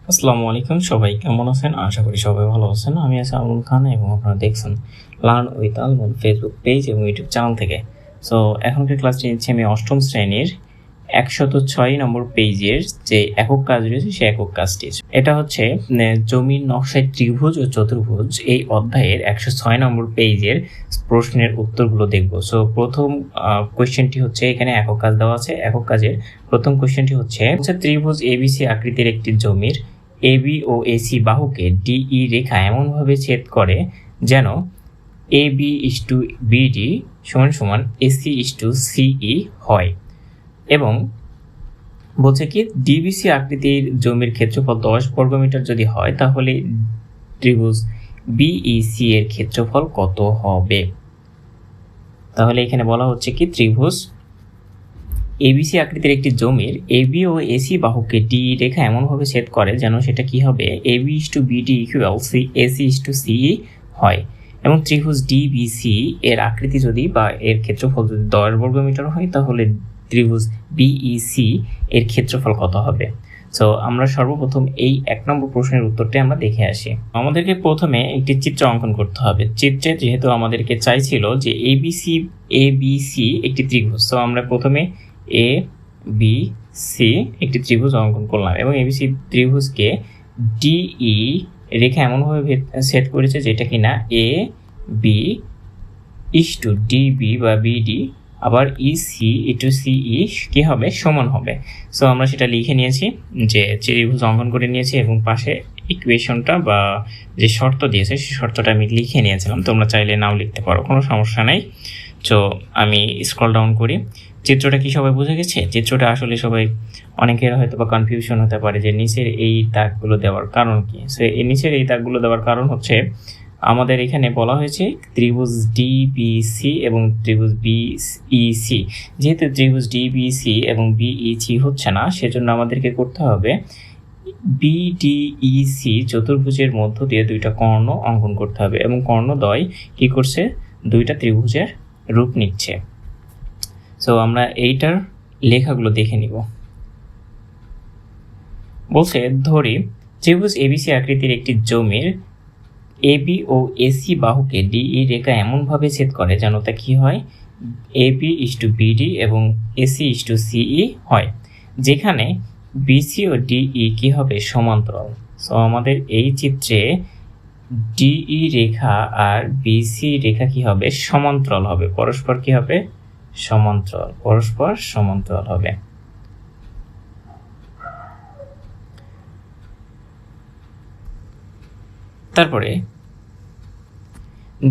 আসসালামু আলাইকুম, সবাই কেমন আছেন? আশা করি সবাই ভালো আছেন। আমি আছি আলমুল খান এবং আপনারা দেখছেন লার্ন উইথ আলমুল ফেসবুক পেজ এবং ইউটিউব চ্যানেল থেকে। সো এখনকার ক্লাসটি নিচ্ছি আমি অষ্টম শ্রেণীর 106 নম্বর পেজের যে একক কাজ রয়েছে সেই একক কাজটি। এটা হচ্ছে জমির নকশায় ত্রিভুজ ও চতুর্ভুজ এই অধ্যায়ের 106 নম্বর পেজের প্রশ্নের উত্তরগুলো দেখব। সো প্রথম কোয়েশ্চেনটি হচ্ছে, এখানে একক কাজ দেওয়া আছে। একক কাজের প্রথম কোয়েশ্চেনটি হচ্ছে ত্রিভুজ এবিসি আকৃতির একটি জমির এবি ও এসি বাহুকে ডিই রেখা এমনভাবে ছেদ করে যেন এবি ইস টু বিডি সমান সমান এসি ইস টু সিই হয়, এবং বলছে কি ডিবিসি আকৃতির জমির ক্ষেত্রফল 10 বর্গমিটার যদি হয় তাহলে ত্রিভুজ বিইসি এর ক্ষেত্রফল কত হবে। তাহলে এখানে বলা হচ্ছে কি ত্রিভুজ এবিসি আকৃতির একটি জমির এবি ও এসি বাহুকে ডি রেখা এমনভাবে ছেদ করে যেন সেটা কি হবে, AB is to BD equal C AC is to CE হয়, এবং ত্রিভুজ ডিবিসি এর আকৃতি যদি বা এর ক্ষেত্রফল যদি 10 বর্গমিটার হয় তাহলে ত্রিভুজ বিইসি এর ক্ষেত্রফল কত হবে। সো আমরা সর্বপ্রথম এই 1 নম্বর প্রশ্নের উত্তরটি আমরা দেখে আসি। আমাদেরকে প্রথমে একটি চিত্র অঙ্কন করতে হবে। চিত্রে যেহেতু আমাদেরকে চাইছিল যে এবিসি একটি ত্রিভুজ, তো আমরা প্রথমে এ বি সি একটি ত্রিভুজ অঙ্কন করলাম এবং এবিসি ত্রিভুজকে ডিই রেখা এমনভাবে সেট করেছে যেটা কিনা A B is to DB বা বিডি আবার ইসি টু সিই কি হবে, সমান হবে। সো আমরা সেটা লিখে নিয়েছি, যে ত্রিভুজ অঙ্কন করে নিয়েছি এবং পাশে ইকুয়েশনটা বা যে শর্ত দিয়েছে সেই শর্তটা আমি লিখে নিয়েছিলাম। তোমরা চাইলে নাও লিখতে পারো, কোনো সমস্যা নেই। তো আমি স্ক্রল ডাউন করি। চিত্রটা কি সবাই বুঝে গেছে? চিত্রটা আসলে সবাই অনেকের হয়তো বা কনফিউশন হতে পারে যে নিচের এই দাগগুলো দেওয়ার কারণ কি। সো এই নিচের এই দাগগুলো দেওয়ার কারণ হচ্ছে আমাদের এখানে বলা হয়েছে ত্রিভুজ ডিবিসি এবং ত্রিভুজ বিইসি। যেহেতু ত্রিভুজ ডিবিসি এবং বিইসি হচ্ছে না, সেজন্য আমাদেরকে করতে হবে বিডিইসি চতুর্ভুজের মধ্য দিয়ে দুইটা কর্ণ অঙ্কন করতে হবে, এবং কর্ণদ্বয় কি করছে, দুইটা ত্রিভুজের রূপ নিচ্ছে। সো আমরা এইটার লেখাগুলো দেখে নিব। বলছে ধরি ত্রিভুজ এবিসি আকৃতির একটি জমির এবি ও এসি বাহুকে ডিই রেখা এমনভাবে ছেদ করে যেন তা কি হয়, এবি ইস টু বিডি এবং এসি ইস টু সিই হয়, যেখানে বিসি ও ডিই কি হবে, সমান্তরাল। সো আমাদের এই চিত্রে ডিই রেখা আর বিসি রেখা কি হবে, সমান্তরাল হবে, পরস্পর কি হবে, সমান্তরাল, পরস্পর সমান্তরাল হবে। তারপরে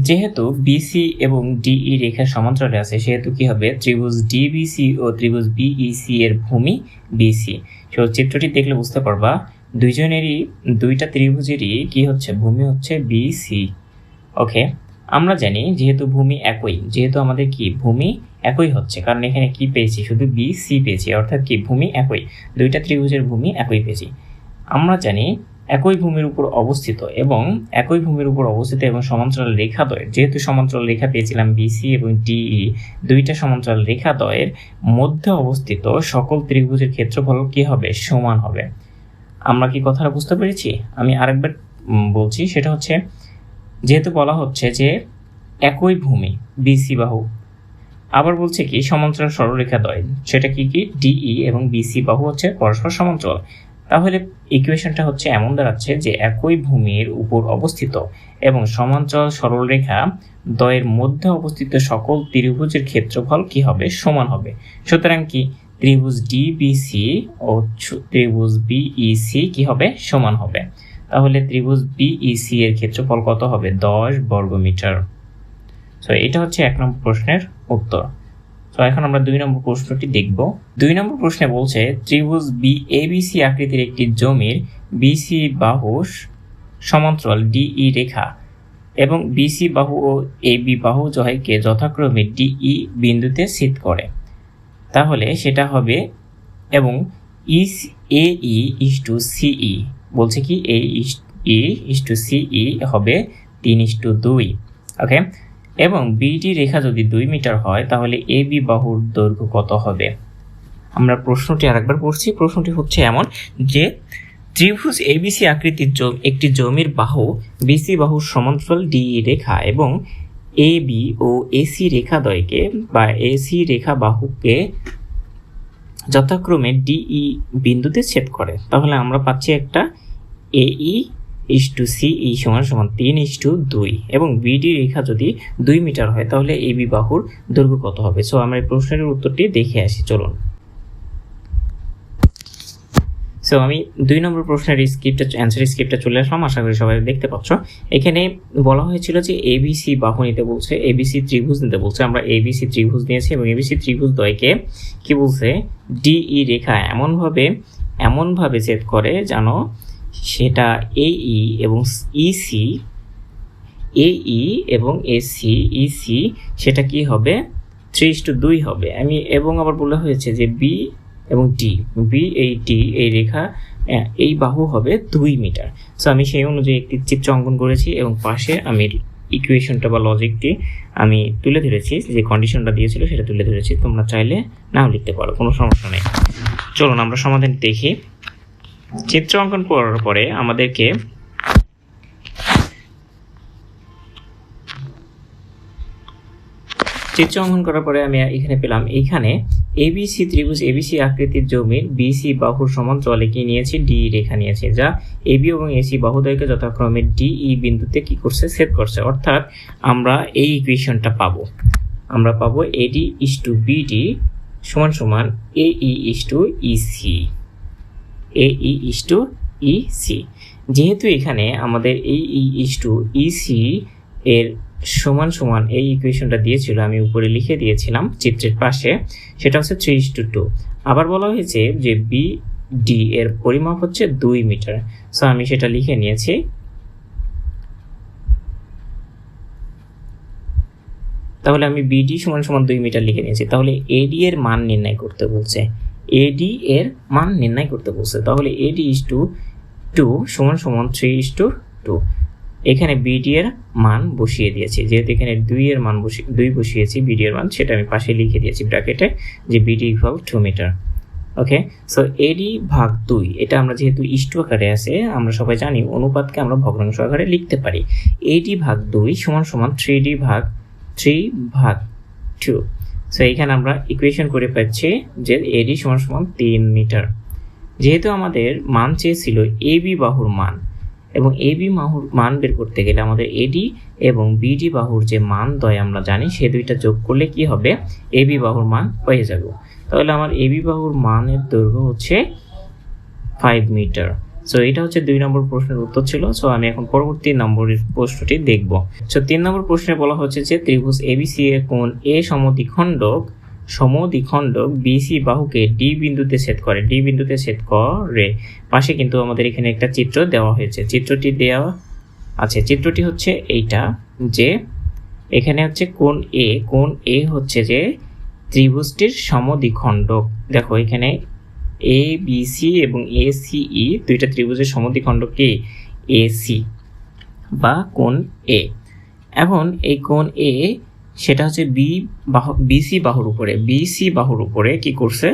যেহেতু বিসি এবং ডিই রেখা সমান্তরালে আছে সেহেতু কি হবে, ত্রিভুজ ডিবিসি ও ত্রিভুজ বিইসি এর ভূমি বিসি। তো চিত্রটি দেখলে বুঝতে পারবা দুইটা ত্রিভুজেরই কি হচ্ছে, ভূমি হচ্ছে বিসি। ওকে, আমরা জানি যেহেতু ভূমি একই, যেহেতু আমাদের কি ভূমি একই হচ্ছে, কারণ এখানে কি পেয়েছি, শুধু বিসি পেয়েছি, অর্থাৎ কি ভূমি একই, দুইটা ত্রিভুজের ভূমি একই পেয়েছি। আমরা জানি একই ভূমির উপর অবস্থিত এবং সমান্তরাল রেখাদ্বয়ের, যেহেতু সমান্তরাল রেখা পেয়েছিলাম বিসি এবং ডিই, দুইটা সমান্তরাল রেখাদ্বয়ের মধ্যে অবস্থিত সকল ত্রিভুজের ক্ষেত্রফল কি হবে, সমান হবে। আমরা কি কথাটা বুঝতে পেরেছি? আমি আরেকবার বলছি, সেটা হচ্ছে যেহেতু বলা হচ্ছে যে একই ভূমি বিসি বাহু, আবার বলছে কি সমান্তরাল সরলরেখাদ্বয়, সেটা কি কি ডিই এবং বিসি বাহু হচ্ছে পরস্পর সমান্তরাল, তাহলে ইকুয়েশনটা হচ্ছে এমন দাঁড়াচ্ছে যে একই ভূমির উপর অবস্থিত এবং সমান্তরাল সরলরেখা দ্বয়ের মধ্যে অবস্থিত সকল ত্রিভুজের ক্ষেত্রফল কি হবে, সমান হবে। সুতরাং কি ত্রিভুজ ডিবিসি ও ত্রিভুজ বিইসি কি হবে, সমান হবে। তাহলে ত্রিভুজ বিইসি এর ক্ষেত্রফল কত হবে, 10 বর্গমিটার। সো এটা হচ্ছে 1 নম্বর প্রশ্নের উত্তর। তো এখন আমরা 2 নম্বর প্রশ্নটি দেখব। 2 নম্বর প্রশ্নে বলছে ত্রিভুজ এবিসি আকৃতির একটি জমির বিসি বাহু সমান্তরাল ডিই রেখা এবং বিসি বাহু ও এবি বাহু জয়কে যথাক্রমে ডিই বিন্দুতে ছেদ করে, তাহলে সেটা হবে, এবং এই ইস টু সিই, বলছে কি এই ইস টু সিই হবে 3:2। ওকে, এবং বিডি রেখা যদি 2 মিটার হয় তাহলে এবি বাহুর দৈর্ঘ্য কত হবে। আমরা প্রশ্নটি আরেকবার পড়ছি। প্রশ্নটি হচ্ছে এমন যে ত্রিভুজ এবিসি আকৃতির একটি জমির বাহু বিসি বাহুর সমান্তরাল ডিই রেখা এবং এবি ও এসি রেখাদ্বয়কে বা এসি রেখা বাহুকে যথাক্রমে ডিই বিন্দুতে ছেদ করে। তাহলে আমরা পাচ্ছি একটা এই সিই সমান 3:2 এবং বিডি রেখা যদি 2 মিটার হয় তাহলে এবি বাহুর দৈর্ঘ্য কত হবে। সো আমরা এই প্রশ্নের উত্তরটি দেখে আসি, চলুন। সো আমি 2 নম্বর প্রশ্নের অ্যান্সার স্ক্রিপ্টটা চলে আসলাম, আশা করি সবাই দেখতে পাচ্ছ। এখানে বলা হয়েছিল যে এবিসি বাহু নিতে বলছে, এবিসি ত্রিভুজ নিতে বলছে। আমরা এবিসি ত্রিভুজ নিয়েছি এবং এবিসি ত্রিভুজ দ্বয়কে কি বলছে, ডিই রেখা এমনভাবে ছেদ করে যেন সেটা এই এবং ইসি ইসি সেটা কি হবে, 3:2 হবে। এবং আবার বলা হয়েছে যে বি এবং ডি এই রেখা এই বাহু হবে 2 মিটার। সো আমি সেই অনুযায়ী একটি চিত্র অঙ্কন করেছি এবং পাশে আমি ইকুয়েশনটা বা লজিকটি আমি তুলে ধরেছি, যে কন্ডিশনটা দিয়েছিল সেটা তুলে ধরেছি। তোমরা চাইলে নাও লিখতে পারো, কোনো সমস্যা নেই। চলুন আমরা সমাধান দেখি। চিত্র অঙ্কন করার পরে আমাদেরকে আমি এখানে পেলাম, এইখানে এবিসি ত্রিভুজ এবিসি আকৃতির জমির বিসি বাহুর সমান্তরালে কি নিয়েছি, ডি রেখা নিয়েছি, যা এবি এবং এসি বাহুদ্বয়কে যথাক্রমে ডিই বিন্দুতে কি করছে, ছেদ করছে। অর্থাৎ আমরা এই ইকুয়েশনটা পাবো, এডি ইসটু বিডি সমান এই ইসটু ইসি। যেহেতু এখানে আমাদের এই ইসটু ইসি এর সমান এই ইকুয়েশনটা দিয়েছিল, আমি উপরে লিখে দিয়েছিলাম চিত্রের পাশে, সেটা হচ্ছে 3:2। আবার বলা হয়েছে যে বিডি এর পরিমাপ হচ্ছে 2 মিটার। সো আমি সেটা লিখে নিয়েছি। তাহলে আমি বিডি সমান 2 মিটার লিখে নিয়েছি। তাহলে এডি এর মান নির্ণয় করতে বলছে, তাহলে এডি ইসটু 2 সমান 3:2। এখানে বিডি এর মান বসিয়ে দিয়েছি, যেহেতু এখানে 2 বসিয়েছি, বিডি এর মান সেটা আমি পাশে লিখে দিয়েছি ব্র্যাকেটে, যে বিডি ইকুয়াল 2 মিটার। ওকে, সো এডি ভাগ 2, এটা আমরা যেহেতু ইস্টু আকারে আছে, আমরা সবাই জানি অনুপাতকে আমরা ভগ্নাংশ আকারে লিখতে পারি। এডি ভাগ 2 সমান 3 ভাগ 2। সো এখানে আমরা ইকুয়েশন করে পাচ্ছি যে এডি সমান 3 মিটার। যেহেতু আমাদের মান চেয়েছিল এবি বাহুর মান, এবং এবি বাহুর মান বের করতে গেলে আমাদের এডি এবং বিডি বাহুর যে মান দ্বয় আমরা জানি, সে দুইটা যোগ করলে কি হবে, এবি বাহুর মান পেয়ে যাব। তাহলে আমার এবি বাহুর মানের দৈর্ঘ্য হচ্ছে 5 মিটার। সো এটা হচ্ছে 2 নম্বর প্রশ্নের উত্তর ছিল। সো আমি এখন পরবর্তী নম্বরের প্রশ্নটি দেখব। সো 3 নম্বর প্রশ্নে বলা হচ্ছে যে ত্রিভুজ এবিসি এর কোণ এ সমদ্বিখণ্ডক বিসি বাহুকে ডি বিন্দুতে ছেদ করে, পাশে কিন্তু আমাদের এখানে একটা চিত্র দেওয়া হয়েছে। চিত্রটি হচ্ছে এইটা, যে এখানে হচ্ছে কোণ এ হচ্ছে যে ত্রিভুজটির সমদ্বিখণ্ডক। দেখো এখানে এ বি সি এবং এ সিই দুইটা ত্রিভুজের সমদ্বিখণ্ডক কি, এসি বা কোণ এ। এখন এই কোণ এ সেটা হচ্ছে বিসি বাহুর উপরে কি করছে,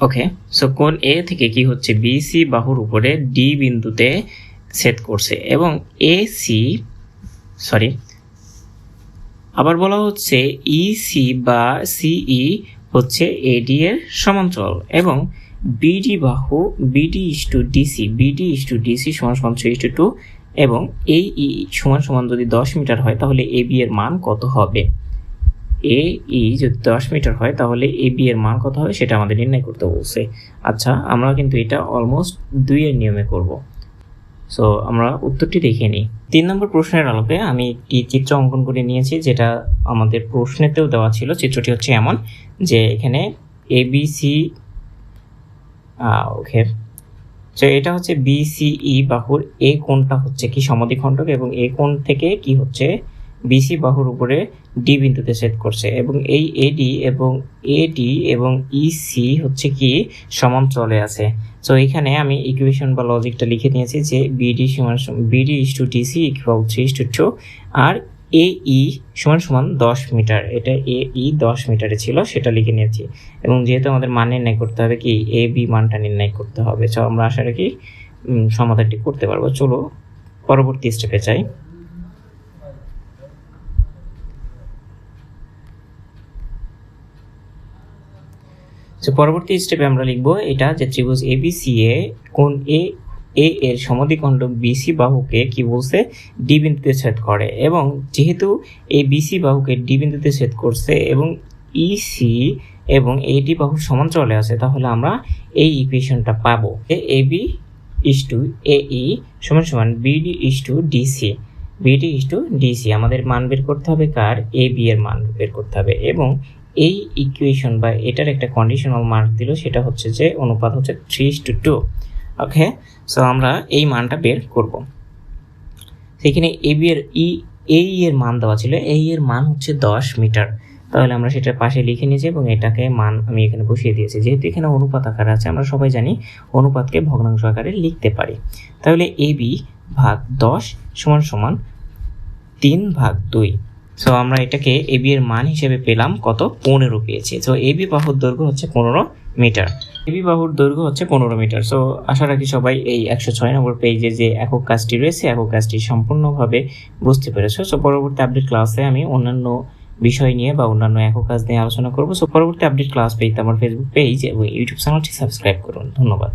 ওকে। সো কোণ এ থেকে কি হচ্ছে, বিসি বাহুর উপরে ডি বিন্দুতে ছেদ করছে, এবং আবার বলা হচ্ছে ইসি বা সিই হচ্ছে এডি এর সমান্তরাল, এবং বিডি বাহু বিডি ইসটু ডিসি সমান 3:2, এবং এই সমান যদি 10 মিটার হয় তাহলে এবি এর মান কত হবে। যদি 10 মিটার হয় তাহলে এবি এর মান কত হবে সেটা আমাদের নির্ণয় করতে বলছে। আচ্ছা, আমরা কিন্তু এটা অলমোস্ট 2 এর নিয়মে করব। সো আমরা উত্তরটি দেখে নিই। 3 নম্বর প্রশ্নের আলোকে আমি একটি চিত্র অঙ্কন করে নিয়েছি, যেটা আমাদের প্রশ্নেতেও দেওয়া ছিল। চিত্রটি হচ্ছে এমন যে এখানে এবিসি, ওকে, তো এটা হচ্ছে বিসিই বাহুর এ কোণটা হচ্ছে কি সমদ্বিখণ্ডক, এবং এ কোণ থেকে কি হচ্ছে, বিসি বাহুর উপরে ডি বিন্দুতে ছেদ করছে, এবং এই এডি এবং ইসি হচ্ছে কি সমান্তরালে আছে। সো এখানে আমি ইকুয়েশন বা লজিকটা লিখে নিয়েছি যে BD is to DC equal 3:2, আর এ ই সমান সমান 10 মিটার, এটা এ ই 10 মিটারে ছিল সেটা লিখে নিয়েছি। এবং যেহেতু আমাদের মান নির্ণয় করতে হবে কি এ বি মানটা নির্ণয় করতে হবে, তো আমরা আশা রাখি সমাধানটি করতে পারবো। চলো পরবর্তী স্টেপে যাই। তো পরবর্তী স্টেপে আমরা লিখব এটা যে ত্রিভুজ এবিসিএ কোণ এ এর সমদ্বিখণ্ড বিসি বাহুকে কি বলছে ডি বিন্দুতে ছেদ করে, এবং যেহেতু এই বিসি বাহুকে ডি বিন্দুতে ছেদ করছে এবং ইসি এবং এডি বাহুর সমান্তরালে আছে, তাহলে আমরা এই ইকুয়েশনটা পাবো এ বি ইস টু এ ই সমান সমান BD is to DC, BD is to DC. আমাদের মান বের করতে হবে কার, এ বি এর মান বের করতে হবে। এবং এই ইকুয়েশন বা এটার একটা কন্ডিশনাল মার্ক দিল, সেটা হচ্ছে যে অনুপাত হচ্ছে 3:2। ওকে, সো আমরা এই মানটা বের করব। সেখানে এ বি এর এর মান দেওয়া ছিল, এর মান হচ্ছে 10 মিটার, তাহলে আমরা সেটা পাশে লিখে নিয়েছি এবং এটাকে মান আমি এখানে বসিয়ে দিয়েছি। যেহেতু এখানে অনুপাত আকারে আছে, আমরা সবাই জানি অনুপাতকে ভগ্নাংশ আকারে লিখতে পারি। তাহলে এ বি ভাগ 10 সমান সমান 3/2। সো আমরা এটাকে এ বি এর মান হিসেবে পেলাম কত, 15 পেয়েছি। সো এ বি বাহুর দৈর্ঘ্য হচ্ছে 15 মিটার, এ বি বাহুর দৈর্ঘ্য হচ্ছে 15 মিটার। সো আশা রাখি সবাই এই 106 নম্বর পেজে যে একক কাজটি রয়েছে একক কাজটি সম্পূর্ণভাবে বুঝতে পেরেছো। সো পরবর্তী আপডেট ক্লাসে আমি অন্যান্য বিষয় নিয়ে বা অন্যান্য একক কাজ নিয়ে আলোচনা করবো। সো পরবর্তী আপডেট ক্লাস পেতে আমার ফেসবুক পেজ এবং ইউটিউব চ্যানেলটি সাবস্ক্রাইব করুন। ধন্যবাদ।